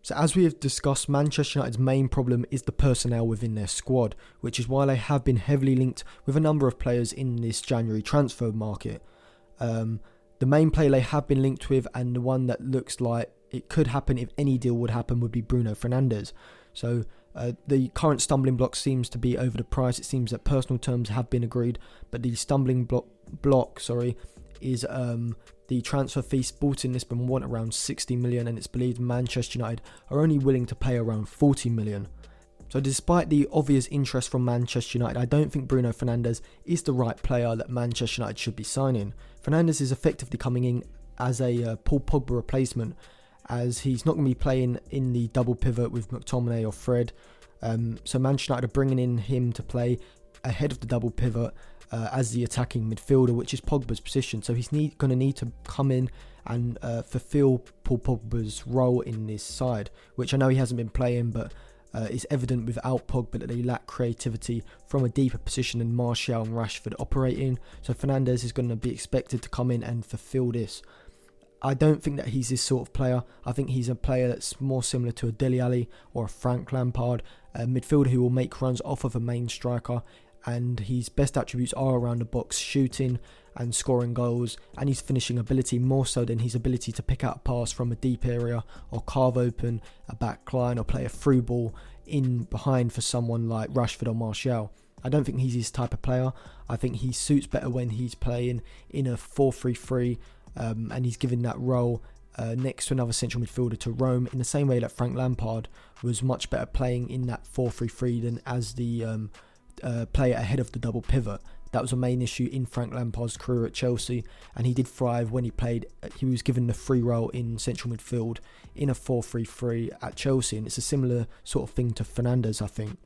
So as we have discussed, Manchester United's main problem is the personnel within their squad, which is why they have been heavily linked with a number of players in this January transfer market. The main player they have been linked with, and the one that looks like it could happen if any deal would happen, would be Bruno Fernandes. So the current stumbling block seems to be over the price. It seems that personal terms have been agreed, but the stumbling block is the transfer fee. Sporting Lisbon want around 60 million, and it's believed Manchester United are only willing to pay around 40 million. So despite the obvious interest from Manchester United, I don't think Bruno Fernandes is the right player that Manchester United should be signing. Fernandes is effectively coming in as a Paul Pogba replacement, as he's not going to be playing in the double pivot with McTominay or Fred. So Manchester United are bringing in him to play ahead of the double pivot as the attacking midfielder, which is Pogba's position. So he's going to need to come in and fulfill Paul Pogba's role in this side, which I know he hasn't been playing, but it's evident without Pogba that they lack creativity from a deeper position than Martial and Rashford operate in. So Fernandes is going to be expected to come in and fulfill this. I don't think that he's this sort of player. I think he's a player that's more similar to a Dele Alli or a Frank Lampard, a midfielder who will make runs off of a main striker, and his best attributes are around the box, shooting and scoring goals, and his finishing ability more so than his ability to pick out a pass from a deep area or carve open a back line or play a through ball in behind for someone like Rashford or Martial. I don't think he's his type of player. I think he suits better when he's playing in a 4-3-3 and he's given that role next to another central midfielder to roam, in the same way that Frank Lampard was much better playing in that 4-3-3 than as the player ahead of the double pivot. That was a main issue in Frank Lampard's career at Chelsea, and he did thrive when he was given the free role in central midfield in a 4-3-3 at Chelsea, and it's a similar sort of thing to Fernandes, I think.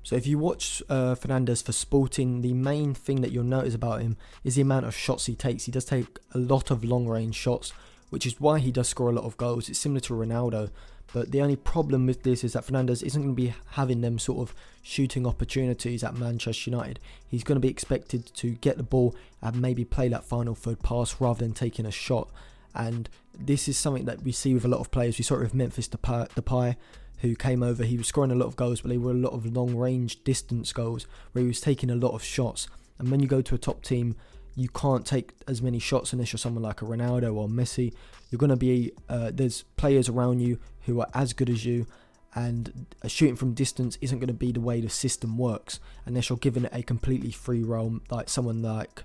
So if you watch Fernandes for Sporting, the main thing that you'll notice about him is the amount of shots he takes. He does take a lot of long range shots, which is why he does score a lot of goals. It's similar to Ronaldo, but the only problem with this is that Fernandes isn't going to be having them sort of shooting opportunities at Manchester United. He's going to be expected to get the ball and maybe play that final third pass rather than taking a shot. And this is something that we see with a lot of players. We saw it with Memphis Depay, who came over. He was scoring a lot of goals, but they were a lot of long range distance goals where he was taking a lot of shots. And when you go to a top team, you can't take as many shots unless you're someone like a Ronaldo or Messi. You're going to be, there's players around you who are as good as you, and shooting from distance isn't going to be the way the system works unless you're given a completely free role, like someone like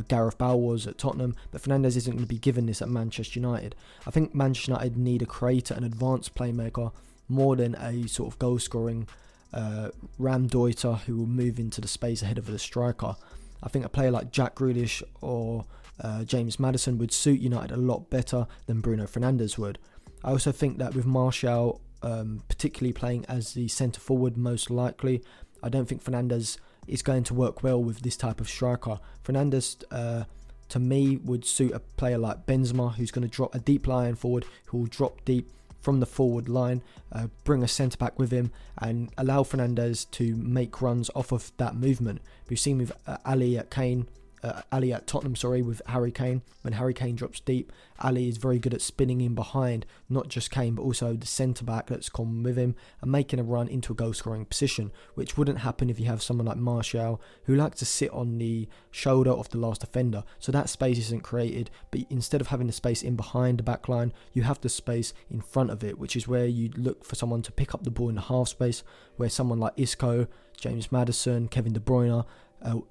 Gareth Bale was at Tottenham. But Fernandes isn't going to be given this at Manchester United. I think Manchester United need a creator, an advanced playmaker, more than a sort of goal scoring Ram Deuter who will move into the space ahead of the striker. I think a player like Jack Grealish or James Maddison would suit United a lot better than Bruno Fernandes would. I also think that with Martial particularly playing as the centre forward most likely, I don't think Fernandes is going to work well with this type of striker. Fernandes to me would suit a player like Benzema, who's going to drop a deep line forward, who will drop deep from the forward line, bring a centre back with him and allow Fernandes to make runs off of that movement. We've seen with Ali at Tottenham, with Harry Kane. When Harry Kane drops deep, Ali is very good at spinning in behind, not just Kane but also the centre back that's come with him and making a run into a goal scoring position, which wouldn't happen if you have someone like Martial, who likes to sit on the shoulder of the last defender. So that space isn't created, but instead of having the space in behind the back line, you have the space in front of it, which is where you look for someone to pick up the ball in the half space, where someone like Isco, James Maddison, Kevin De Bruyne,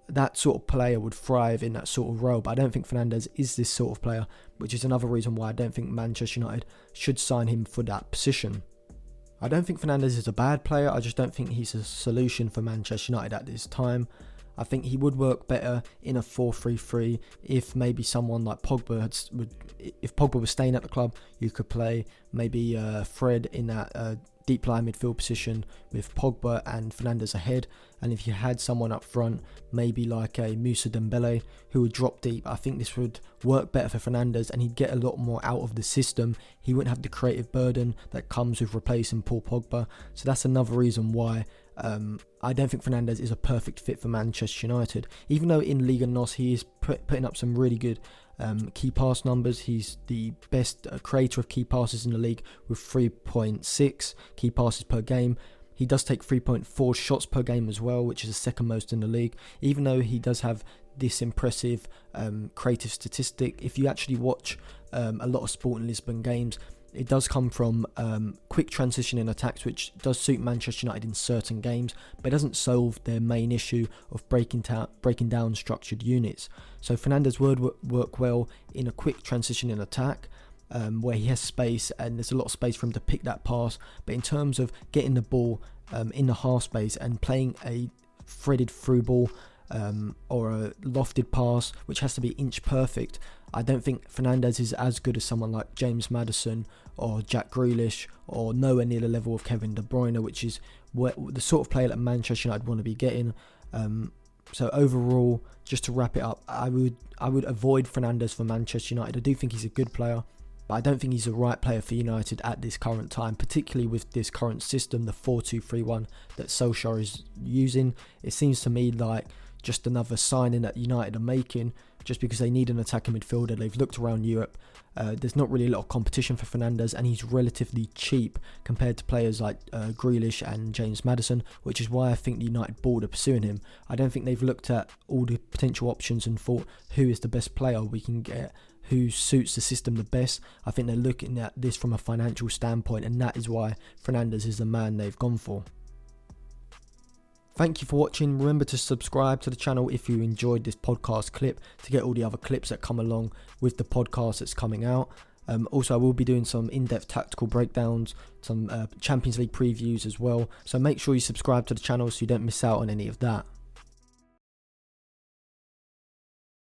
that sort of player would thrive in that sort of role. But I don't think Fernandes is this sort of player, which is another reason why I don't think Manchester United should sign him for that position. I don't think Fernandes is a bad player, I just don't think he's a solution for Manchester United at this time. I think he would work better in a 4-3-3 if maybe someone like Pogba if Pogba was staying at the club, you could play maybe Fred in that deep line midfield position with Pogba and Fernandes ahead. And if you had someone up front, maybe like a Moussa Dembele who would drop deep, I think this would work better for Fernandes and he'd get a lot more out of the system. He wouldn't have the creative burden that comes with replacing Paul Pogba. So that's another reason why I don't think Fernandes is a perfect fit for Manchester United. Even though in Liga NOS he is putting up some really good Key pass numbers, he's the best creator of key passes in the league with 3.6 key passes per game. He does take 3.4 shots per game as well, which is the second most in the league. Even though he does have this impressive creative statistic, if you actually watch a lot of Sporting Lisbon games, it does come from quick transition in attacks, which does suit Manchester United in certain games, but it doesn't solve their main issue of breaking down structured units. So Fernandes would work well in a quick transition in attack, where he has space and there's a lot of space for him to pick that pass. But in terms of getting the ball in the half space and playing a threaded through ball or a lofted pass, which has to be inch perfect, I don't think Fernandes is as good as someone like James Maddison or Jack Grealish, or nowhere near the level of Kevin De Bruyne, which is the sort of player that Manchester United want to be getting. So overall, just to wrap it up, I would avoid Fernandes for Manchester United. I do think he's a good player, but I don't think he's the right player for United at this current time, particularly with this current system, the 4-2-3-1 that Solskjaer is using. It seems to me like just another signing that United are making just because they need an attacking midfielder. They've looked around Europe. There's not really a lot of competition for Fernandes, and he's relatively cheap compared to players like Grealish and James Maddison, which is why I think the United board are pursuing him. I don't think they've looked at all the potential options and thought who is the best player we can get, who suits the system the best. I think they're looking at this from a financial standpoint, and that is why Fernandes is the man they've gone for. Thank you for watching. Remember to subscribe to the channel if you enjoyed this podcast clip to get all the other clips that come along with the podcast that's coming out. Also, I will be doing some in-depth tactical breakdowns, some Champions League previews as well. So make sure you subscribe to the channel so you don't miss out on any of that.